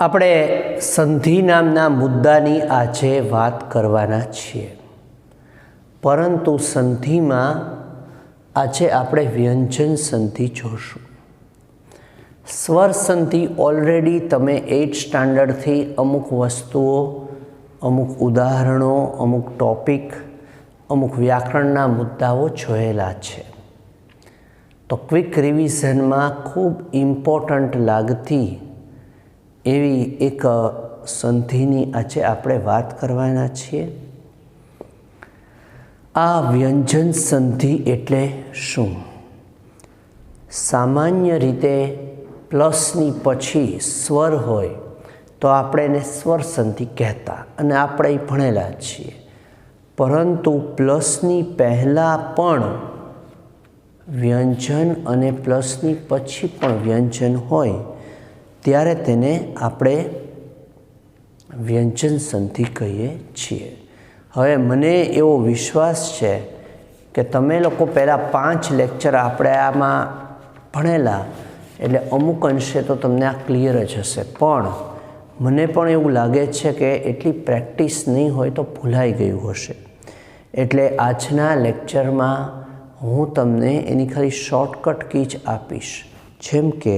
આપણે સંધિ નામના મુદ્દાની આજે વાત કરવાના છીએ, પરંતુ સંધિમાં આજે આપણે વ્યંજન સંધિ જોશું. સ્વર સંધિ ઓલરેડી તમે 8th સ્ટાન્ડર્ડથી અમુક વસ્તુઓ, અમુક ઉદાહરણો, અમુક ટોપિક, અમુક વ્યાકરણના મુદ્દાઓ જોયેલા છે. તો ક્વિક રિવિઝનમાં ખૂબ ઇમ્પોર્ટન્ટ લાગતી એવી એક સંધિની આજે આપણે વાત કરવાના છીએ. આ વ્યંજન સંધિ એટલે શું? સામાન્ય રીતે પ્લસની પછી સ્વર હોય તો આપણે એને સ્વર સંધિ કહેતા અને આપણે એ ભણેલા છીએ. પરંતુ પ્લસની પહેલાં પણ વ્યંજન અને પ્લસની પછી પણ વ્યંજન હોય ત્યારે તેને આપણે વ્યંજન સંધિ કહીએ છીએ. હવે મને એવો વિશ્વાસ છે કે તમે લોકો પહેલાં 5 લેક્ચર આપણે આમાં ભણેલા એટલે અમુક અંશે તો તમને આ ક્લિયર જ હશે, પણ મને પણ એવું લાગે છે કે એટલી પ્રેક્ટિસ નહીં હોય તો ભૂલાઈ ગયું હશે. એટલે આજના લેક્ચરમાં હું તમને એની ખાલી શોર્ટકટ કી જ આપીશ. જેમ કે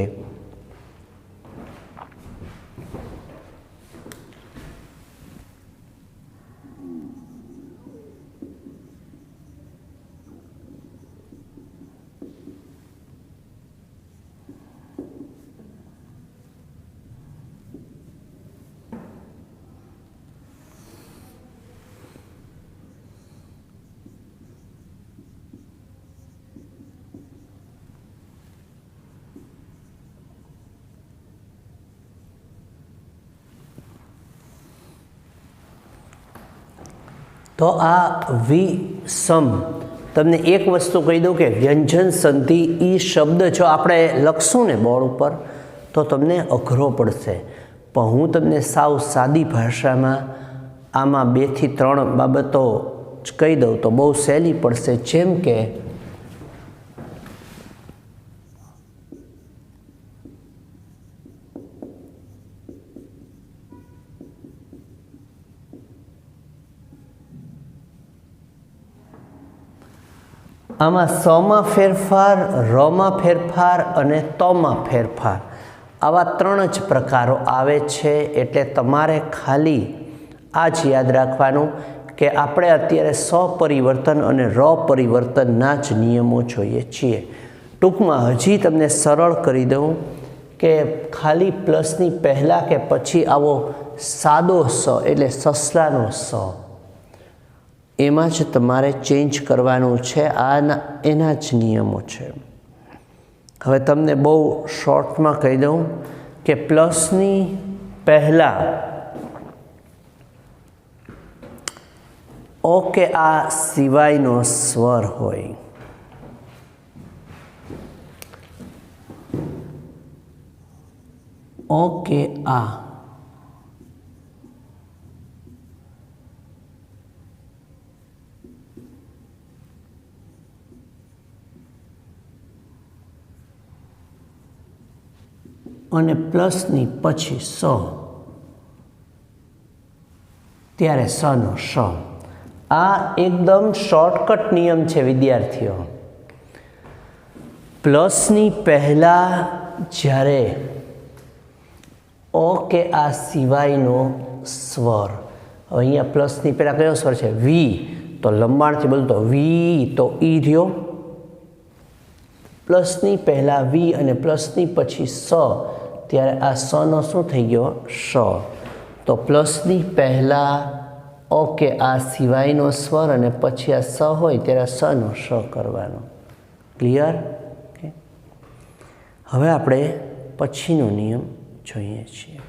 તો આ વિષમ, તમને એક વસ્તુ કહી દઉં કે વ્યંજન સંધિ એ શબ્દ જો આપણે લખશું ને બોર્ડ ઉપર તો તમને અઘરો પડશે, પણ હું તમને સાવ સાદી ભાષામાં આમાં 2 થી 3 બાબતો જ કહી દઉં તો બહુ સહેલી પડશે. જેમ કે આમાં સમાં ફેરફાર, રમાં ફેરફાર અને તમાં ફેરફાર, આવા 3 જ પ્રકારો આવે છે. એટલે તમારે ખાલી આ જ યાદ રાખવાનું કે આપણે અત્યારે સપરિવર્તન અને ર પરિવર્તનના જ નિયમો જોઈએ છીએ. ટૂંકમાં હજી તમને સરળ કરી દઉં કે ખાલી પ્લસની પહેલાં કે પછી આવો સાદો સ એટલે સસલાનો સ, એમાં જ તમારે ચેન્જ કરવાનું છે. એના જ નિયમો છે. હવે તમને બહુ શોર્ટમાં કહી દઉં કે પ્લસની પહેલાં ઓ કે આ સિવાયનો સ્વર હોય, ઓ કે આ અને પ્લસની પછી સ, ત્યારે સનો શ. આ એકદમ શોર્ટકટ નિયમ છે વિદ્યાર્થીઓ. પ્લસની પહેલાં જ્યારે ઓ કે આ સિવાયનો સ્વર, હવે અહીંયા પ્લસની પહેલાં કયો સ્વર છે? વી, તો લંબાણથી બોલતો વી, તો ઈ રહ્યો. પ્લસની પહેલાં વી અને પ્લસની પછી સ, ત્યારે આ સનો શું થઈ ગયો? શ. તો પ્લસની પહેલાં ઓ કે આ સિવાયનો સ્વર અને પછી આ સ હોય ત્યારે સનો શ કરવાનો. ક્લિયર? હવે આપણે પછીનો નિયમ જોઈએ છીએ.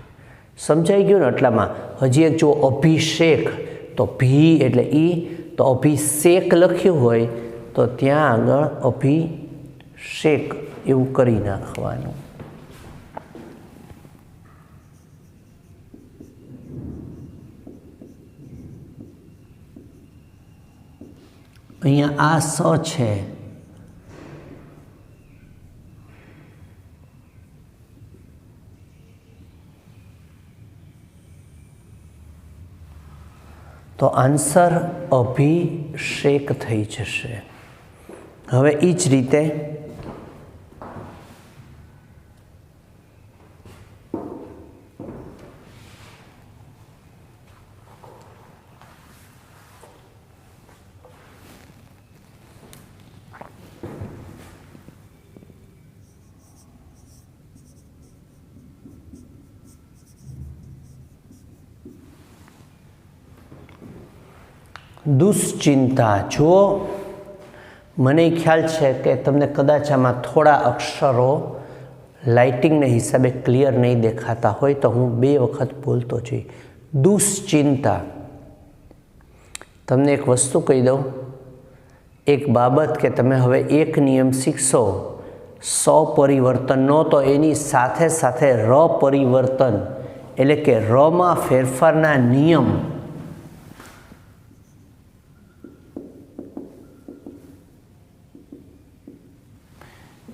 સમજાઈ ગયું ને? એટલામાં હજી એક જો અભિષેક, તો ભી એટલે ઈ, તો અભિષેક લખ્યું હોય તો ત્યાં આગળ અભિષેક એવું કરી નાખવાનું. અહીંયા આ સ છે, તો આન્સર અભિષેક થઈ જશે। હવે એ જ રીતે દુશ્ચિંતા। જુઓ, મને ખ્યાલ છે કે તમને કદાચ આમાં થોડા અક્ષરો લાઇટિંગને હિસાબે ક્લિયર નહીં દેખાતા હોય, તો હું 2 વખત બોલતો જઈ। દુશ્ચિંતા। તમને એક વસ્તુ કહી દઉં, એક બાબત કે તમે હવે એક નિયમ શીખશો સ્વપરિવર્તનનો, તો એની સાથે સાથે પરિવર્તન એટલે કે માં ફેરફારના નિયમ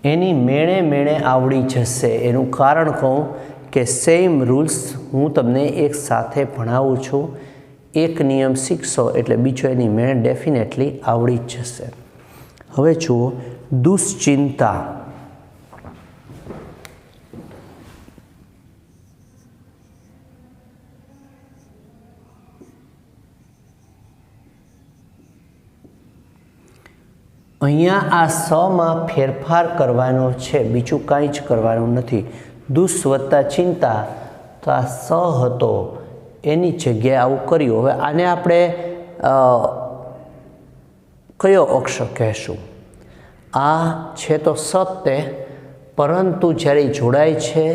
એની મેળે મેળે આવડી જશે। એનું કારણ કહું કે સેમ રૂલ્સ હું તમને એક સાથે ભણાવું છું। એક નિયમ શીખશો એટલે બીજો એની મેળે ડેફિનેટલી આવડી જ જશે। હવે જુઓ, દુશ્ચિંતા। અહીંયા આ સમાં ફેરફાર કરવાનો છે, બીજું કાંઈ જ કરવાનું નથી। દુષ વત્તા ચિંતા, તો આ સ હતો એની જગ્યાએ આવું કર્યું। હવે આને આપણે કયો અક્ષર કહેશું? આ છે તો સત્ય, પરંતુ જ્યારે જોડાય છે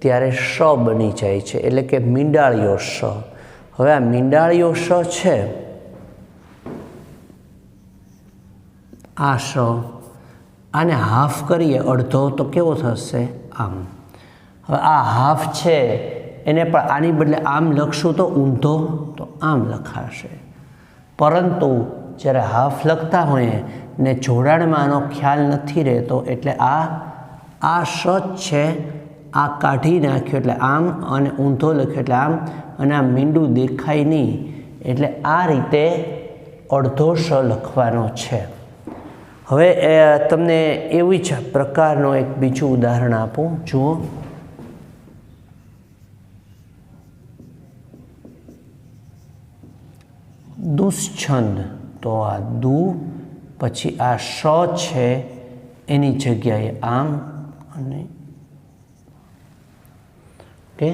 ત્યારે શ બની જાય છે, એટલે કે મીંડાળીયો શ। હવે આ મીંડાળીયો શ છે, આ શ, આને હાફ કરીએ અડધો તો કેવો થશે? આમ। હવે આ હાફ છે એને પણ આની બદલે આમ લખશું તો ઊંધો તો આમ લખાશે, પરંતુ જ્યારે હાફ લખતા હોઈએ ને જોડાણમાં આનો ખ્યાલ નથી રહેતો, એટલે આ શ છે, આ કાઢી નાખ્યો એટલે આમ, અને ઊંધો લખ્યો એટલે આમ, અને આ મીંડું દેખાય નહીં, એટલે આ રીતે અડધો શ લખવાનો છે। હવે તમને એવી જ પ્રકારનો એક બીજું ઉદાહરણ આપું। જુઓ, દુષ્છંદ। તો આ દુ પછી આ શ છે એની જગ્યાએ આમ, અને ઓકે,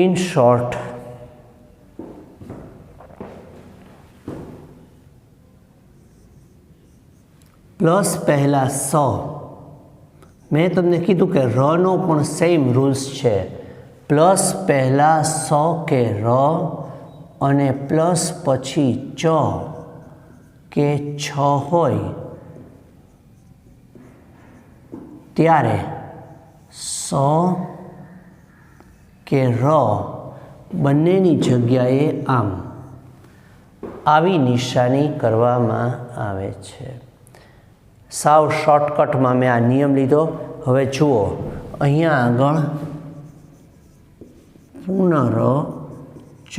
ઇન શોર્ટ પ્લસ પહેલાં સ। મેં તમને કીધું કે રનો પણ સેમ રૂલ્સ છે। પ્લસ પહેલાં સ કે ર, અને પ્લસ પછી ચ કે છ હોય ત્યારે સ કે ર બંનેની જગ્યાએ આમ આવી નિશાની કરવામાં આવે છે। સાવ શોર્ટકટમાં મેં આ નિયમ લીધો। હવે જુઓ, અહીંયા આગળ પુનર ચ,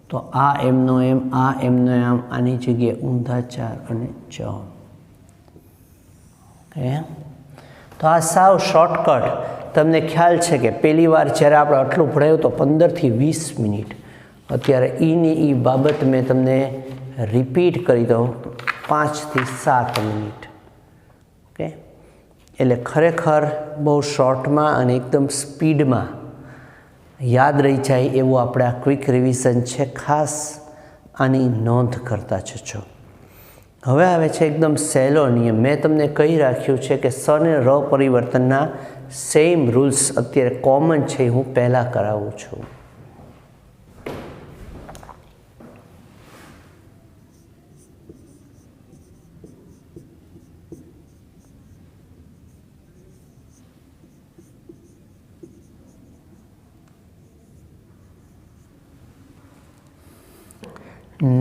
તો આ એમનો એમ, આ એમનો એમ, આની જગ્યાએ ઊંધા 4 અને ચ। ઓકે, તો આ સાવ શોર્ટકટ। તમને ખ્યાલ છે કે પહેલી વાર જ્યારે આપણે આટલું ભણાયું તો 15 થી 20 મિનિટ, અત્યારે ઈની ઈ બાબત મેં તમને રિપીટ કરી દઉં 5 થી 7 મિનિટ। ઓકે, એટલે ખરેખર બહુ શોર્ટમાં અને એકદમ સ્પીડમાં યાદ રહી જાય એવું આપણે આ ક્વિક રિવિઝન છે, ખાસ આની નોંધ કરતા જજો। હવે આવે છે એકદમ સહેલો નિયમ। મેં તમને કહી રાખ્યું છે કે સ અને ર પરિવર્તનના સેમ રૂલ્સ અત્યારે કોમન છે, હું પહેલાં કરાવું છું।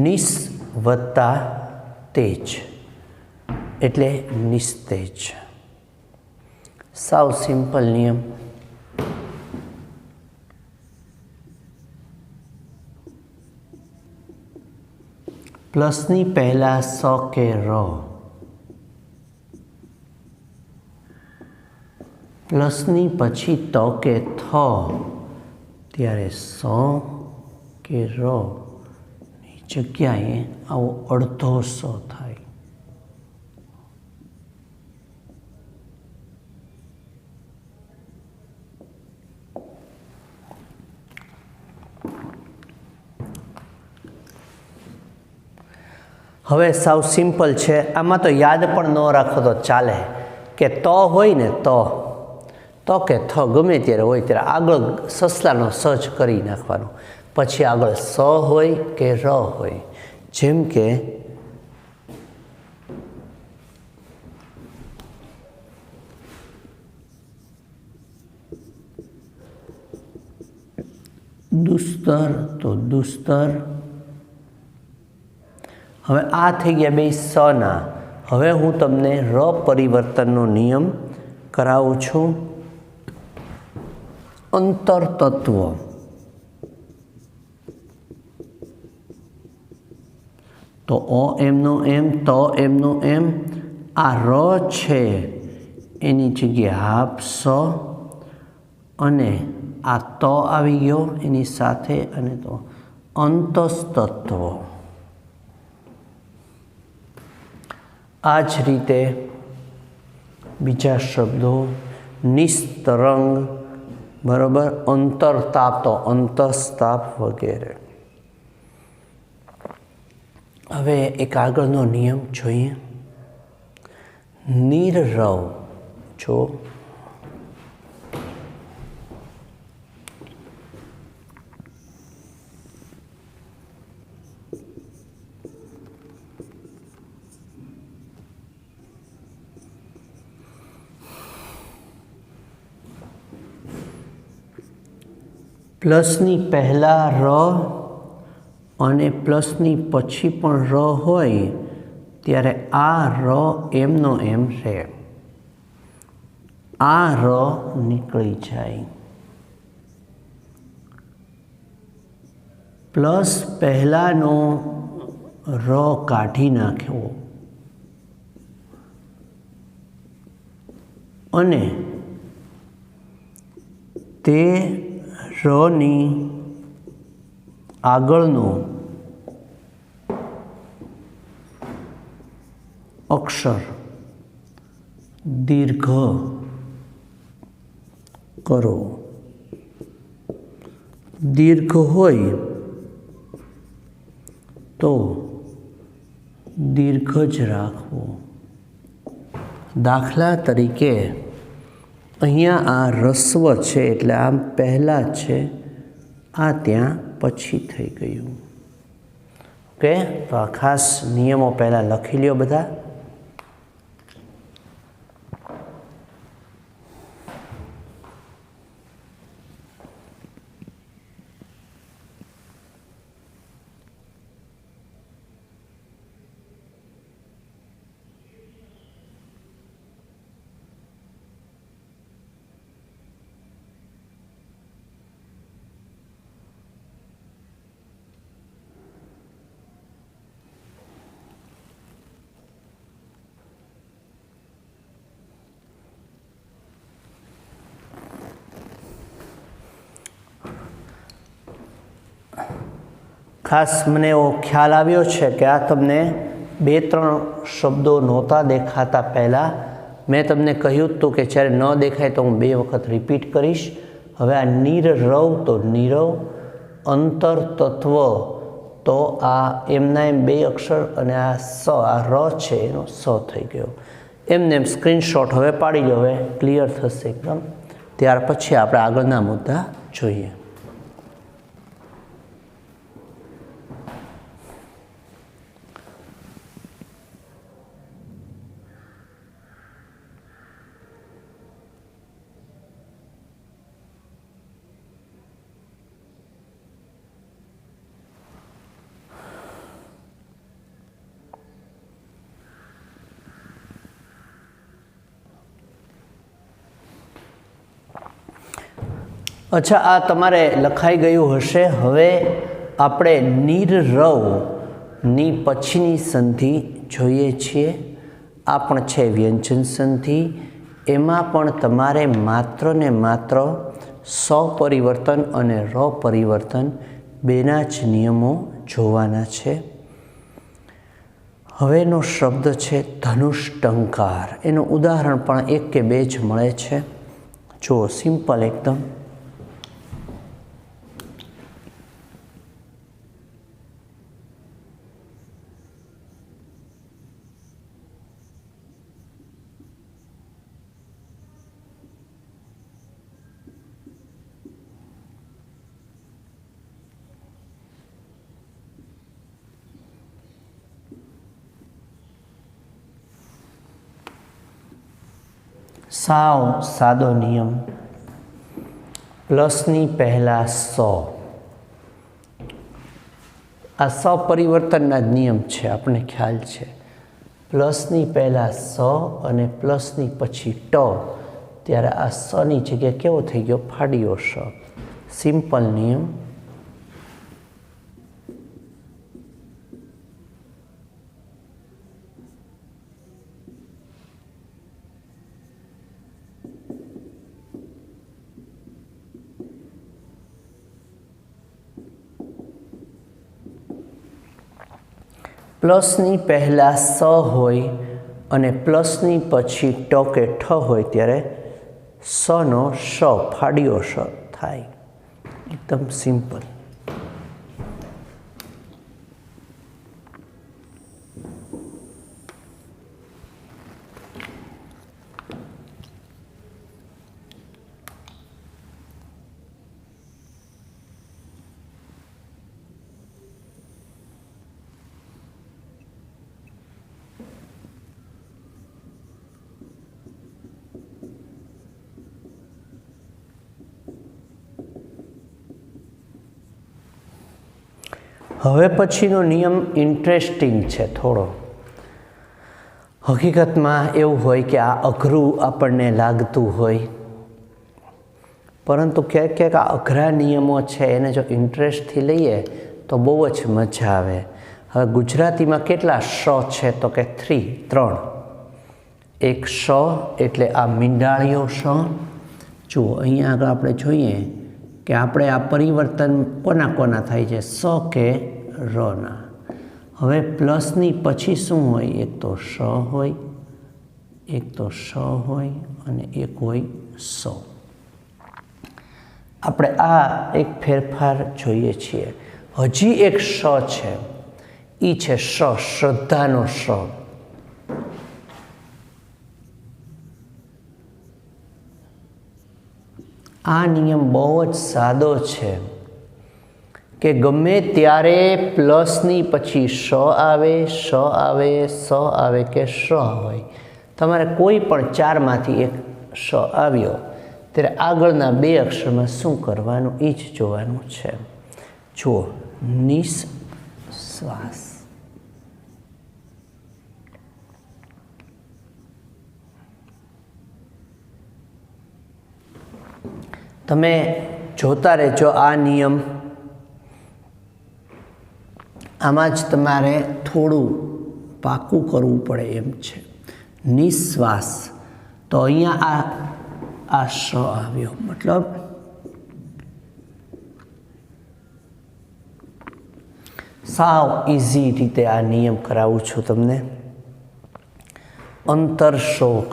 નિસ વત્તા તેજ એટલે નિસ્તેજ। સાવ સિમ્પલ નિયમ। પ્લસની પહેલા સ કે ર, પ્લસની પછી ત કે થ, ત્યારે સ કે ર ની જગ્યાએ આવો અડધો સ થાય. હવે સાવ સિમ્પલ છે, આમાં તો યાદ પણ ન રાખો તો ચાલે કે ત હોય ને ત કે થ ગમે ત્યારે હોય ત્યારે આગળ સસલાનો સજ કરી નાખવાનો. પછી આગળ સ હોય કે ર હોય, જેમ કે દુસ્તર તો દુસ્તર. હવે આ થઈ ગયા બે સના. હવે હું તમને ર પરિવર્તનનો નિયમ કરાવું છું. અંતર તત્વ, તો અ એમનો એમ, ત એમનો એમ, આ ર છે એની જગ્યાએ હાફ સ, અને આ ત આવી ગયો એની સાથે, અને તો અંતસ્તત્વ. આ જ રીતે બીજા શબ્દો, નિસ્તરંગ, બરાબર, અંતરતાપ તો અંતસ્તાપ વગેરે. હવે એક આગળનો નિયમ જોઈએ. નિરરવ, જો પ્લસની પહેલાં ર અને પ્લસની પછી પણ ર હોય ત્યારે આ ર એમનો એમ રહે, આ ર નીકળી જાય. પ્લસ પહેલાંનો ર કાઢી નાખ્યો અને તે રની આગળનો અક્ષર દીર્ઘ કરો. દીર્ઘ હોય તો દીર્ઘ જ રાખવો. દાખલા તરીકે અહીંયા આ રસ્વ છે એટલે આમ પહેલાં છે, આ ત્યાં પછી થઈ ગયું. ઓકે, તો આ ખાસ નિયમો પહેલાં લખી લ્યો બધા. ખાસ મને એવો ખ્યાલ આવ્યો છે કે આ તમને 2-3 શબ્દો નહોતા દેખાતા પહેલાં. મેં તમને કહ્યું હતું કે જ્યારે ન દેખાય તો હું 2 વખત રિપીટ કરીશ. હવે આ નિરરવ તો નીરવ, અંતર તત્વ તો આ એમના એમ 2 અક્ષર, અને આ સ, આ ર છે એનો સ થઈ ગયો. એમને એમ સ્ક્રીનશોટ હવે પાડી લો, હવે ક્લિયર થશે એકદમ. ત્યાર પછી આપણે આગળના મુદ્દા જોઈએ. અચ્છા, આ તમારે લખાઈ ગયું હશે. હવે આપણે નિરરવ ની પછીની સંધિ જોઈએ છીએ, આ પણ છે વ્યંજન સંધિ. એમાં પણ તમારે માત્ર ને માત્ર સ પરિવર્તન અને ર પરિવર્તન બેના જ નિયમો જોવાના છે. હવેનો શબ્દ છે ધનુષ્ટંકાર. એનું ઉદાહરણ પણ એક કે બે જ મળે છે. જુઓ, સિમ્પલ એકદમ. સાવ સાદો નિયમ. પ્લસની પહેલાં સો. આ સપરિવર્તનના જ નિયમ છે, આપણને ખ્યાલ છે. પ્લસની પહેલાં સ અને પ્લસની પછી ટ, ત્યારે આ સની જગ્યાએ કેવો થઈ ગયો? ફાડ્યો સ. સિમ્પલ નિયમ. પ્લસની પહેલાં સ હોય અને પ્લસની પછી ટ કે ઠ હોય ત્યારે સનો શ ફાડ્યો શ થાય. એકદમ સિમ્પલ. હવે પછીનો નિયમ ઇન્ટરેસ્ટિંગ છે થોડો. હકીકતમાં એવું હોય કે આ અઘરું આપણને લાગતું હોય, પરંતુ ક્યાંક ક્યાંક આ અઘરા નિયમો છે એને જો ઇન્ટરેસ્ટથી લઈએ તો બહુ જ મજા આવે. હવે ગુજરાતીમાં કેટલા શ છે? તો કે 3. એક શ એટલે આ મીંડાળીઓ શ. જુઓ, અહીંયા આગળ આપણે જોઈએ કે આપણે આ પરિવર્તન કોના કોના થાય છે? સ કે રના. હવે પ્લસની પછી શું હોય? એક તો શ હોય, એક તો શ હોય અને એક હોય સ. આપણે આ એક ફેરફાર જોઈએ છીએ. હજી એક શ છે, એ છે શ્રદ્ધાનો શ. આ નિયમ બહુ જ સાદો છે કે ગમે ત્યારે પ્લસની પછી શ આવે, શ આવે, સ આવે કે શ હોય, તમારે કોઈ પણ ચારમાંથી એક શ આવ્યો ત્યારે આગળના બે અક્ષરમાં શું કરવાનું એ જ જોવાનું છે. જુઓ, નિશ્વાસ. તમે જોતા રહેજો આ નિયમ. આમાં જ તમારે થોડું પાકું કરવું પડે એમ છે. નિશ્વાસ. તો અહીંયા આ શ આવ્યો, મતલબ સાવ ઇઝી રીતે આ નિયમ કરાવું છું તમને. અંતરશોક.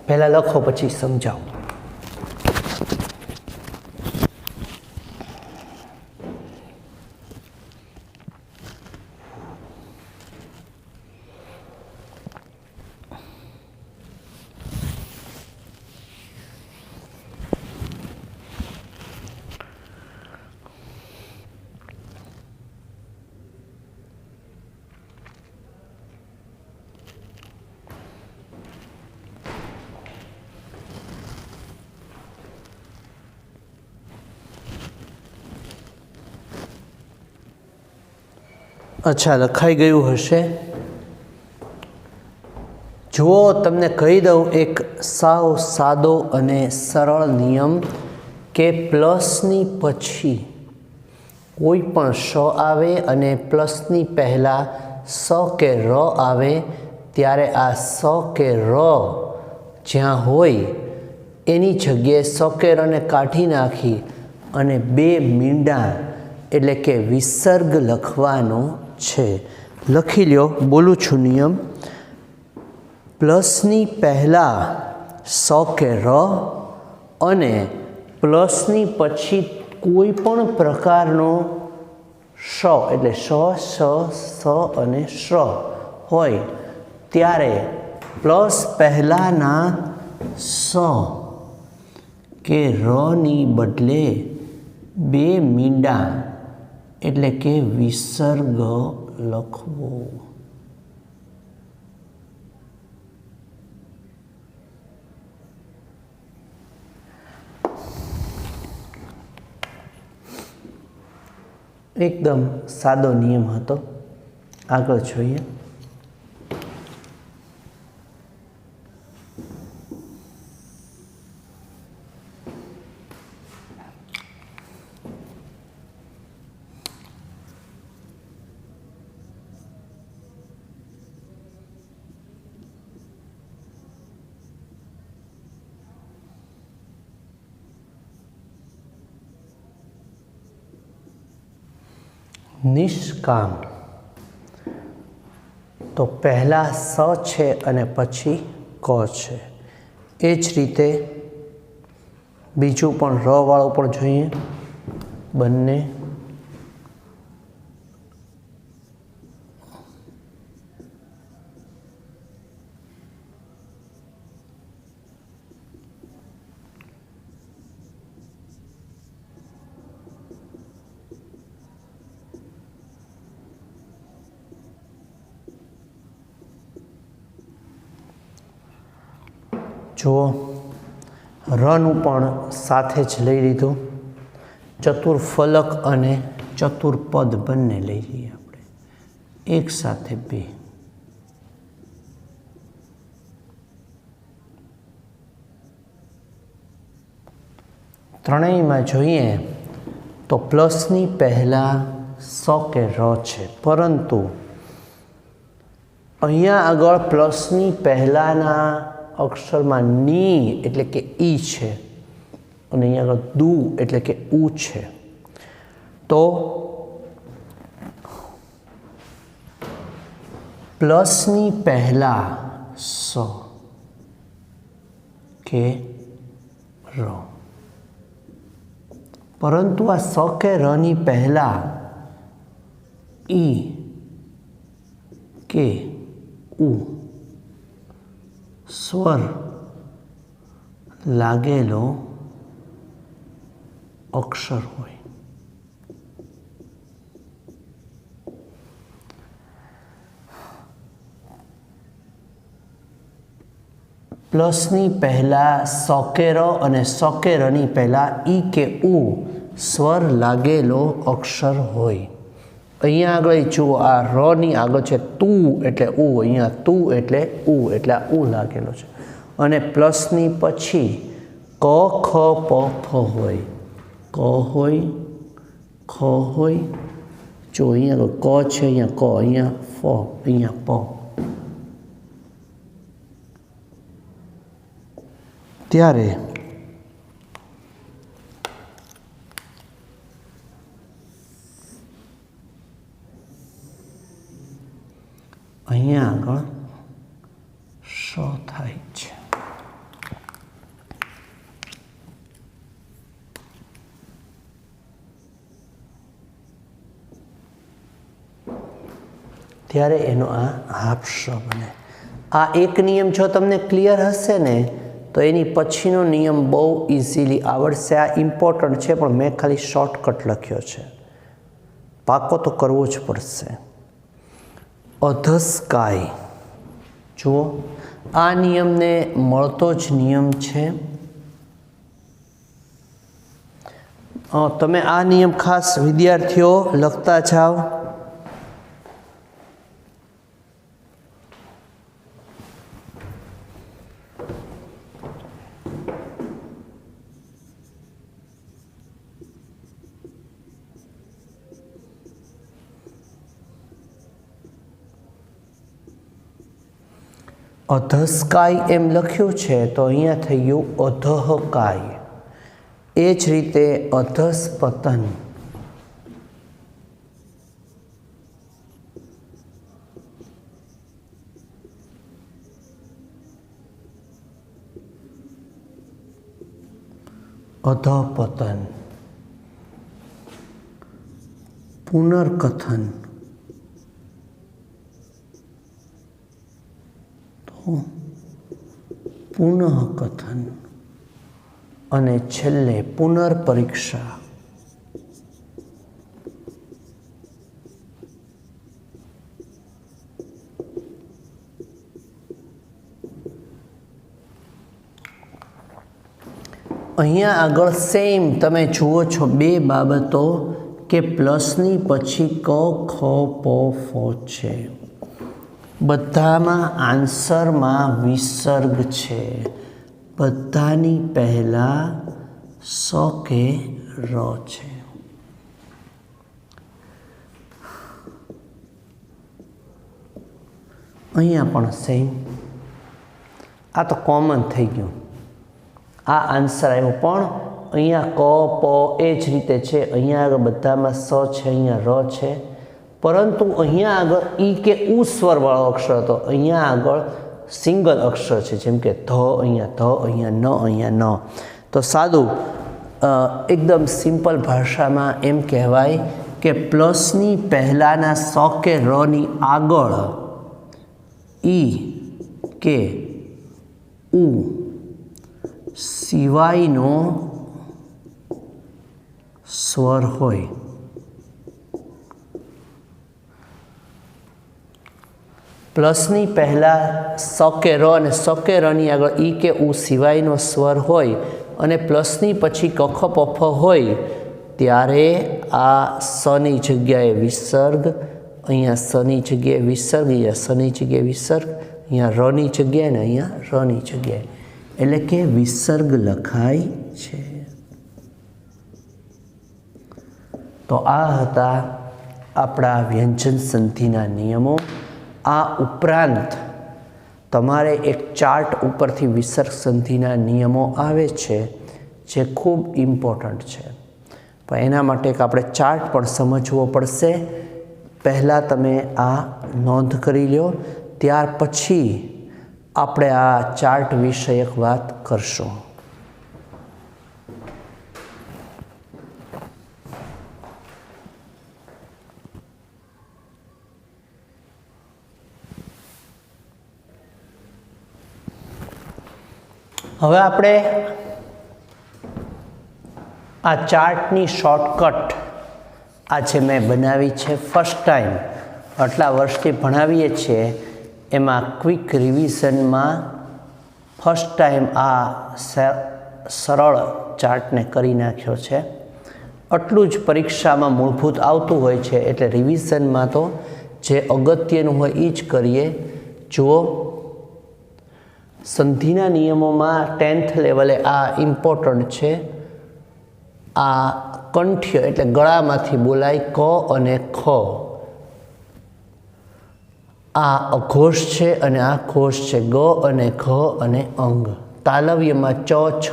પહેલાં લખો પછી સમજાવો. અચ્છા, લખાઈ ગયું હશે. જુઓ, તમને કહી દઉં એક સાવ સાદો અને સરળ નિયમ કે પ્લસની પછી કોઈ પણ શ આવે અને પ્લસની પહેલાં સ કે ર આવે ત્યારે આ સ કે ર જ્યાં હોય એની જગ્યાએ સ કે રને કાઢી નાખી અને બે મીંડા એટલે કે વિસર્ગ લખવાનો છે. લખી લ્યો, બોલું છું નિયમ. પ્લસની પહેલાં સ કે ર અને પ્લસની પછી કોઈ પણ પ્રકારનો શ એટલે શ, સ અને શ હોય ત્યારે પ્લસ પહેલાંના સ કેરની બદલે બે મીંડા એટલે કે વિસર્ગ લખવો. એકદમ સાદો નિયમ હતો. આગળ જોઈએ. નિષ્કામ તો પહેલાં સ છે અને પછી ક છે. એ જ રીતે બીજું પણ ર વાળું પણ જોઈએ. બંને જુઓ, રનું પણ સાથે જ લઈ લીધું. ચતુર્ફલક અને ચતુર્પદ બંને લઈ લઈએ આપણે એક સાથે બે. ત્રણેયમાં જોઈએ તો પ્લસની પહેલાં સ કે ર છે, પરંતુ અહીંયા આગળ પ્લસની પહેલાંના અક્ષરમાં ની એટલે કે ઈ છે અને અહીંયા આગળ દુ એટલે કે ઉ છે. તો પ્લસની પહેલા સ કે ર, પરંતુ આ સ કે ર ની પહેલા ઈ કે ઉ સ્વર લાગેલો અક્ષર હોય. પ્લસની પહેલાં સકેર અને સકેરની પહેલાં ઈ કે ઉ સ્વર લાગેલો અક્ષર હોય. અહીંયા આગળ જુઓ, આ રની આગળ છે તું એટલે ઉ, અહીંયા તું એટલે ઉ, એટલે આ ઉ લાગેલો છે. અને પ્લસની પછી ક ખ પ ફ હોય, ક હોય, ખ હોય. જો અહીંયા ક છે, અહીંયા ક, અહીંયા ફ, અહીંયા પ. ત્યારે અહીંયા આગળ શ થાય છે. ત્યારે એનો આ હાફ શ બને. આ એક નિયમ જો તમને ક્લિયર હશે ને તો એની પછીનો નિયમ બહુ ઇઝીલી આવડશે. આ ઇમ્પોર્ટન્ટ છે પણ મેં ખાલી શોર્ટકટ લખ્યો છે, પાકો તો કરવો જ પડશે. અધસ્કાય, જુઓ આ નિયમને મળતો જ નિયમ છે. તમે આ નિયમ ખાસ વિદ્યાર્થીઓ લખતા જાઓ. અધસ્કાય એમ લખ્યું છે તો અહીંયા થઈ ગયું અધઃકાય. એ જ રીતે અધસ્પતન. અધઃપતન. પુનર્કથન. તો પુનઃકથન. અને છેલ્લે પુનર્પરીક્ષા. અહીંયા આગળ સેમ તમે જુઓ છો બે બાબતો કે પ્લસની પછી ક ખ પ ફ છે. બધામાં આન્સરમાં વિસર્ગ છે. બધાની પહેલા સ કે ર છે. અહીંયા પણ સેમ. આ તો કોમન થઈ ગયું. આ આન્સર આવ્યો પણ અહીંયા ક પ એ જ રીતે છે. અહીંયા આગળ બધામાં સ છે, અહીંયા ર છે, પરંતુ અહીંયા આગળ ઈ કે ઉ સ્વરવાળો અક્ષર હતો. અહીંયા આગળ સિંગલ અક્ષર છે, જેમ કે ધ, અહીંયા ન, અહીંયા ન. તો સાદું એકદમ સિમ્પલ ભાષામાં એમ કહેવાય કે પ્લસની પહેલાંના સ કે રની આગળ ઈ કે ઉ સિવાયનો સ્વર હોય. પ્લસની પહેલાં સ કે ર અને સ કે રની આગળ ઈ કે ઉ સિવાયનો સ્વર હોય અને પ્લસની પછી કખ પફ હોય ત્યારે આ સની જગ્યાએ વિસર્ગ, અહીંયા સની જગ્યાએ વિસર્ગ, અહીંયા સની જગ્યાએ વિસર્ગ, અહીંયા રની જગ્યાએ ને અહીંયા રની જગ્યાએ, એટલે કે વિસર્ગ લખાય છે. તો આ હતા આપણા વ્યંજન સંધિના નિયમો. આ ઉપરાંત તમારે એક ચાર્ટ ઉપરથી વિસર્ગ સંધિના નિયમો આવે છે જે ખૂબ ઇમ્પોર્ટન્ટ છે, પણ એના માટે આપણે ચાર્ટ પણ સમજવો પડશે. પહેલાં તમે આ નોંધ કરી લો, ત્યાર પછી આપણે આ ચાર્ટ વિષયક વાત કરશું. હવે આપણે આ ચાર્ટની શોર્ટકટ આજે મેં બનાવી છે. ફર્સ્ટ ટાઈમ આટલા વર્ષથી ભણાવીએ છીએ એમાં ક્વિક રિવિઝનમાં ફર્સ્ટ ટાઈમ આ સરળ ચાર્ટને કરી નાખ્યો છે. આટલું જ પરીક્ષામાં મૂળભૂત આવતું હોય છે, એટલે રિવિઝનમાં તો જે અગત્યનું હોય એ જ કરીએ. જુઓ, સંધિના નિયમોમાં 10th લેવલે આ ઇમ્પોર્ટન્ટ છે. આ કંઠ્ય એટલે ગળામાંથી બોલાય ક અને ખ. આ અઘોષ છે અને આ ઘોષ છે, ગ અને ઘ અને અંગ. તાલવ્યમાં ચ છ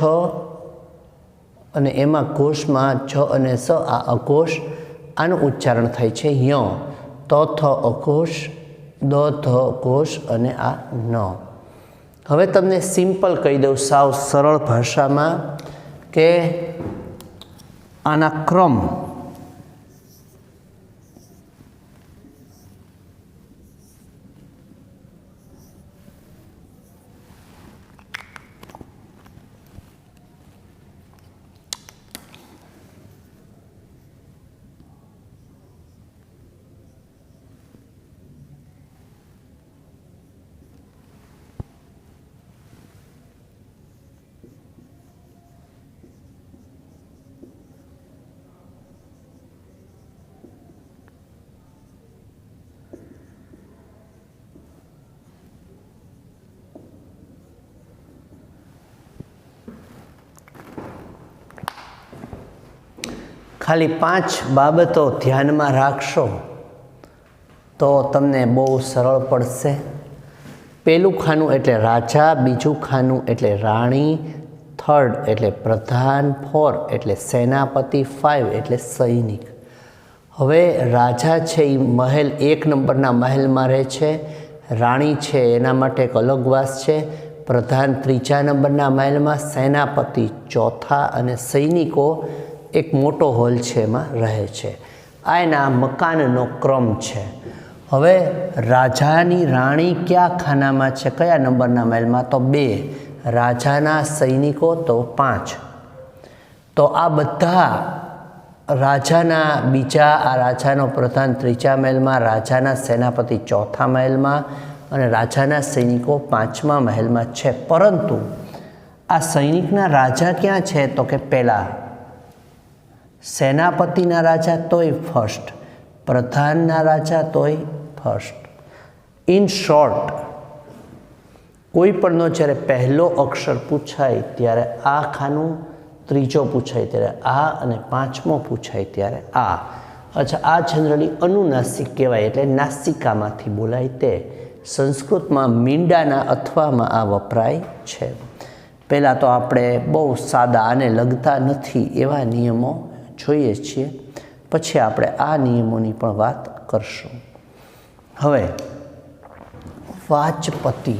અને એમાં ઘોષમાં છ અને સ, આ અઘોષ. આનું ઉચ્ચારણ થાય છે ય. ત થ અઘોષ, દ ધ ઘોષ અને આ ન. હવે તમને સિમ્પલ કહી દઉં સાવ સરળ ભાષામાં કે આના ક્રમ ખાલી 5 બાબતો ધ્યાનમાં રાખશો તો તમને બહુ સરળ પડશે. પહેલું ખાનું એટલે રાજા, બીજું ખાનું એટલે રાણી, થર્ડ એટલે પ્રધાન, ફોર એટલે સેનાપતિ, 5 એટલે સૈનિક. હવે રાજા છે એ મહેલ 1 નંબરના મહેલમાં રહે છે, રાણી છે એના માટે એક અલગ વાસ છે, પ્રધાન 3જા નંબરના મહેલમાં, સેનાપતિ 4થા અને સૈનિકો એક મોટો હોલ છે એમાં રહે છે. આ એના મકાનનો ક્રમ છે. હવે રાજાની રાણી કયા ખાનામાં છે, કયા નંબરના મહેલમાં? તો 2. રાજાના સૈનિકો તો 5. તો આ બધા રાજાના બીજા, આ રાજાનો પ્રધાન 3જા મહેલમાં, રાજાના સેનાપતિ 4થા મહેલમાં અને રાજાના સૈનિકો 5મા મહેલમાં છે. પરંતુ આ સૈનિકના રાજા ક્યાં છે? તો કે પહેલા સેનાપતિના રાજા તોય ફર્સ્ટ, પ્રધાનના રાજા તોય ફર્સ્ટ. ઇન શોર્ટ, કોઈ પણનો જ્યારે પહેલો અક્ષર પૂછાય ત્યારે આ ખાનું, ત્રીજો પૂછાય ત્યારે આ અને 5મો પૂછાય ત્યારે આ. અચ્છા, આ જનરલી અનુનાસિક કહેવાય, એટલે નાસિકામાંથી બોલાય તે. સંસ્કૃતમાં મીંડાના અથવામાં આ વપરાય છે. પહેલાં તો આપણે બહુ સાદા, આને લગતા નથી એવા નિયમો જોઈએ છીએ, પછી આપણે આ નિયમોની પણ વાત કરશું. હવે વાચપતિ.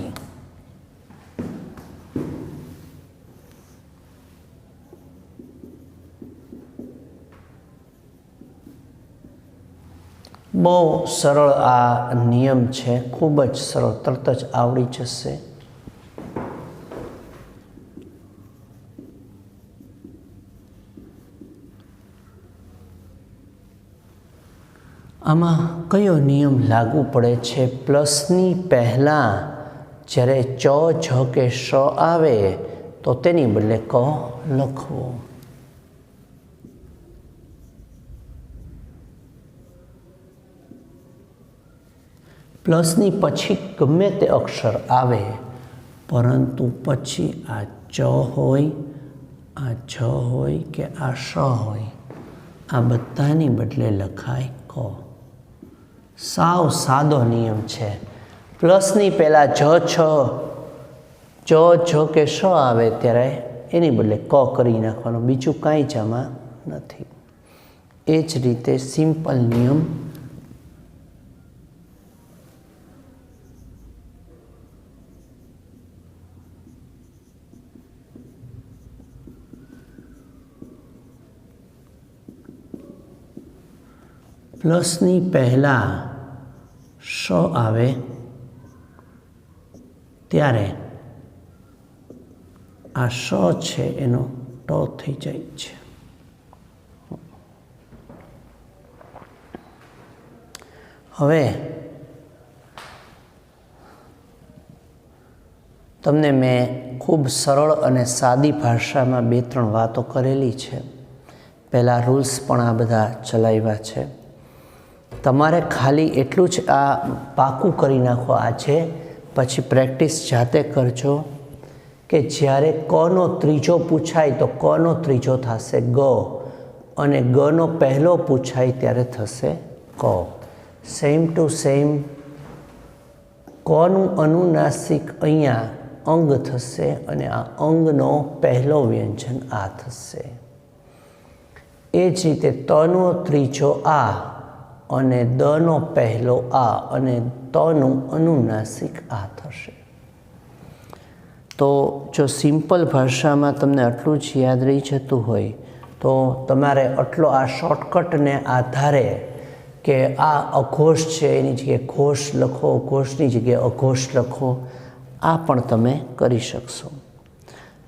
બહુ સરળ આ નિયમ છે, ખૂબ જ સરળ, તરત જ આવડી જશે. આમાં કયો નિયમ લાગુ પડે છે? પ્લસની પહેલાં જ્યારે ચ, જ કે શ આવે તો તેની બદલે ક લખવો. પ્લસની પછી ગમે તે અક્ષર આવે, પરંતુ પછી આ ચ હોય, આ જ હોય કે આ શ હોય, આ બધાની બદલે લખાય ક. સાવ સાદો નિયમ છે. પ્લસની પહેલાં જ, છ, જ કે શ આવે ત્યારે એની બદલે ક કરી નાખવાનો, બીજું કાંઈ જ આમાં નથી. એ જ રીતે સિમ્પલ નિયમ પ્લસની પહેલાં શ આવે ત્યારે આ શ છે એનો ટ થઈ જાય છે. હવે તમને મેં ખૂબ સરળ અને સાદી ભાષામાં 2-3 વાતો કરેલી છે. પહેલાં રૂલ્સ પણ આ બધા ચલાવ્યા છે. તમારે ખાલી એટલું જ આ પાકું કરી નાખો આજે, પછી પ્રેક્ટિસ જાતે કરજો કે જ્યારે કનો ત્રીજો પૂછાય તો કનો ત્રીજો થશે ગ, અને ગનો પહેલો પૂછાય ત્યારે થશે ક. સેમ ટુ સેમ કનું અનુનાસિક અહીંયા અંગ થશે અને આ અંગનો પહેલો વ્યંજન આ થશે. એ જ રીતે તનો ત્રીજો આ અને દનો પહેલો આ અને તનું અનુનાસિક આ થશે. તો જો સિમ્પલ ભાષામાં તમને આટલું જ યાદ રહી જતું હોય તો તમારે આટલો આ શોર્ટકટને આધારે કે આ અઘોષ છે એની જગ્યાએ ઘોષ લખો, ઘોષની જગ્યાએ અઘોષ લખો, આ પણ તમે કરી શકશો.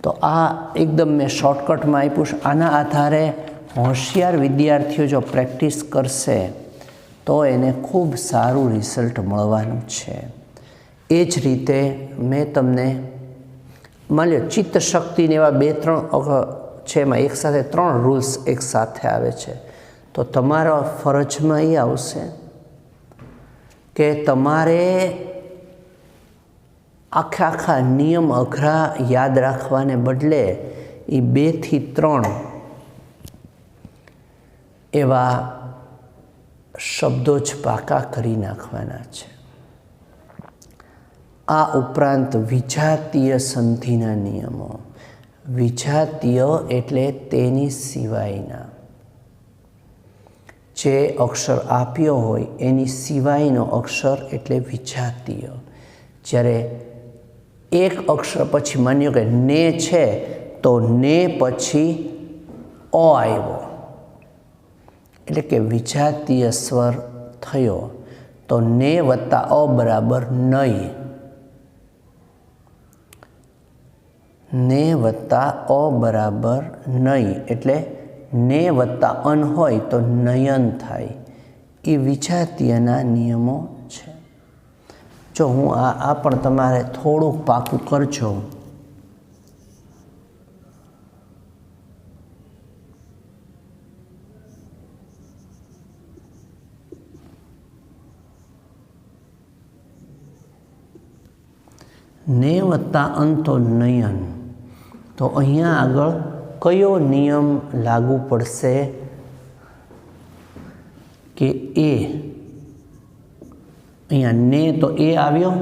તો આ એકદમ મેં શોર્ટકટમાં આપ્યું છે. આના આધારે હોશિયાર વિદ્યાર્થીઓ જો પ્રેક્ટિસ કરશે તો એને ખૂબ સારું રિઝલ્ટ મળવાનું છે. એ જ રીતે મેં તમને માની લો ચિત્ત શક્તિને એવા 2-3 છે, એમાં એકસાથે 3 રૂલ્સ એકસાથે આવે છે. તો તમારા ફરજમાં એ આવશે કે તમારે આખા નિયમ અઘરા યાદ રાખવાને બદલે એ 2 થી 3 એવા શબ્દો જ પાકા કરી નાખવાના છે. આ ઉપરાંત વિજાતીય સંધિના નિયમો. વિજાતીય એટલે તેની સિવાયના. જે અક્ષર આપ્યો હોય એની સિવાયનો અક્ષર એટલે વિજાતીય. જ્યારે એક અક્ષર પછી માન્યો કે ને છે તો ને પછી અ આવ્યો એટલે કે વિજાતીય સ્વર થયો, તો ને વત્તા અ બરાબર નહીં. ને વત્તા અ બરાબર નહીં એટલે ને વત્તા અન હોય તો નયન થાય. એ વિજાતીયના નિયમો છે. જો હું આ પણ તમારે થોડુંક પાકું કરજો. ને વત્તા અંતો નયન, તો અહીંયા આગળ કયો નિયમ લાગુ પડશે કે એ અહીંયા ને તો એ આવ્યો,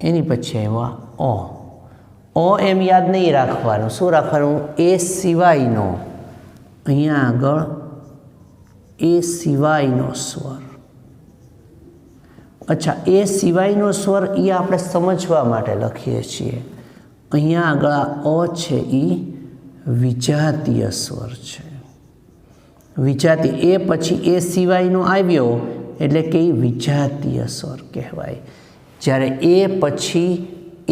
એની પછી આવ્યા અ એમ યાદ નહીં રાખવાનું. શું રાખવાનું? એ સિવાયનો. અહીંયા આગળ એ સિવાયનો સ્વર. અચ્છા, એ સિવાયનો સ્વર એ આપણે સમજવા માટે લખીએ છીએ. અહીંયા આગળ અ છે એ વિજાતીય સ્વર છે. વિજાતીય એ પછી એ સિવાયનો આવ્યો એટલે કે એ વિજાતીય સ્વર કહેવાય. જ્યારે એ પછી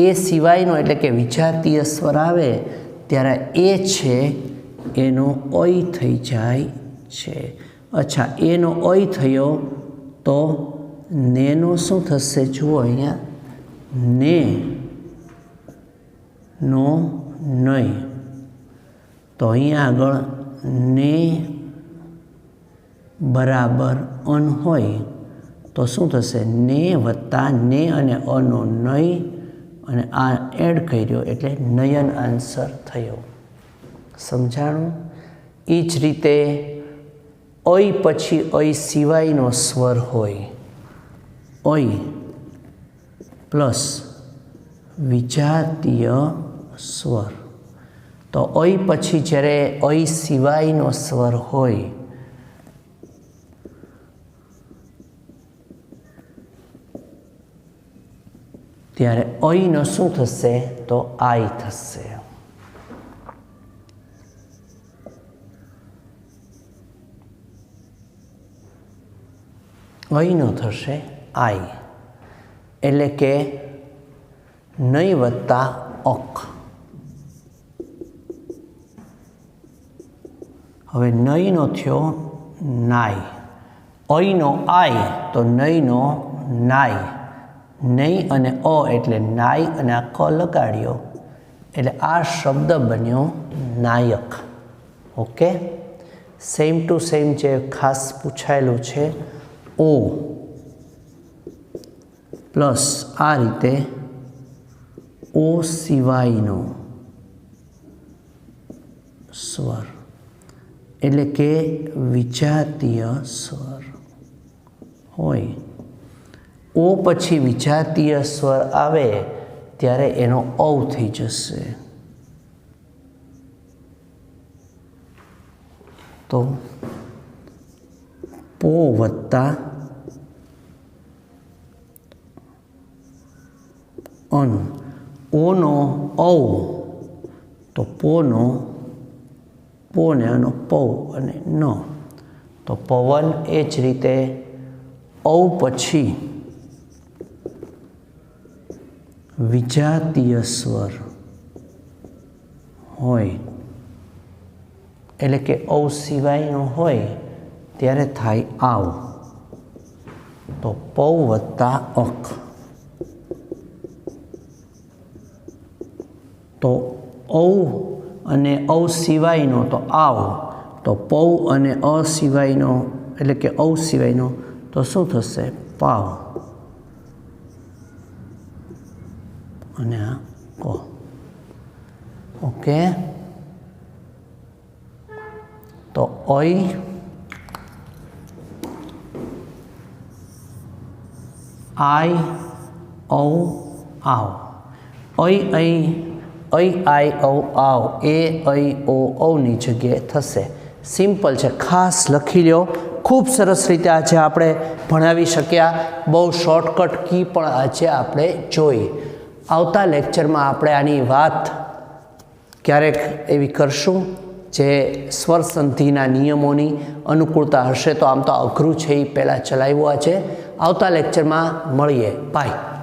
એ સિવાયનો એટલે કે વિજાતીય સ્વર આવે ત્યારે એ છે એનો ઓય થઈ જાય છે. અચ્છા, એનો ઓય થયો તો નેનો શું થશે? જુઓ અહીંયા, ને નો નહીં. તો અહીંયા આગળ ને બરાબર અન હોય તો શું થશે? ને વત્તા ને અને અનો નહીં અને આ એડ કર્યો એટલે નયન આન્સર થયો. સમજાણું? એ જ રીતે ઓય પછી ઓય સિવાયનો સ્વર હોય, ઓય પ્લસ વિજાતીય સ્વર. તો ઓય પછી જ્યારે ઓય સિવાયનો સ્વર હોય ત્યારે ઓયનો શું થશે? તો આઈ થશે. ઓયનો થશે આઈ એટલે કે નહીં વત્તા અક. હવે નહીંનો થયો નાય, ઓયનો આઈ તો નહીંનો નાય. નહીં અને અ એટલે નાય અને આ ક લગાડ્યો એટલે આ શબ્દ બન્યો નાયક. ઓકે, સેમ ટુ સેમ જે ખાસ પૂછાયેલું છે ઓ પ્લસ આ રીતે ઓ સિવાયનો સ્વર એટલે કે વિજાતીય સ્વર હોય. ઓ પછી વિજાતીય સ્વર આવે ત્યારે એનો ઔ થઈ જશે. તો પો વત્તા અન, ઓનો ઔ તો પોનો પો ને આનો પૌ અને ન, તો પવન. એ જ રીતે ઔ પછી વિજાતીય સ્વર હોય એટલે કે ઔ સિવાયનો હોય ત્યારે થાય આવ. તો પૌ વત્તા અક, તો ઔ અને ઔ સિવાયનો તો આવ. તો પૌ અને અ સિવાયનો એટલે કે ઔ સિવાયનો તો શું થશે? પાવ. અને આ કો. ઓકે, તો ઓય આઈ ઔ આવ, આઈ ઔ આવ, એ ઐ ઓ ઔની જગ્યાએ થશે. સિમ્પલ છે, ખાસ લખી લો. ખૂબ સરસ રીતે આજે આપણે ભણાવી શક્યા. બહુ શોર્ટકટ કી પણ આજે આપણે જોઈ. આવતા લેક્ચરમાં આપણે આની વાત ક્યારેક એવી કરશું જે સ્વર સંધિના નિયમોની અનુકૂળતા હશે. તો આમ તો અઘરું છે, એ પહેલાં ચલાવ્યું છે. આવતા લેક્ચરમાં મળીએ. બાય.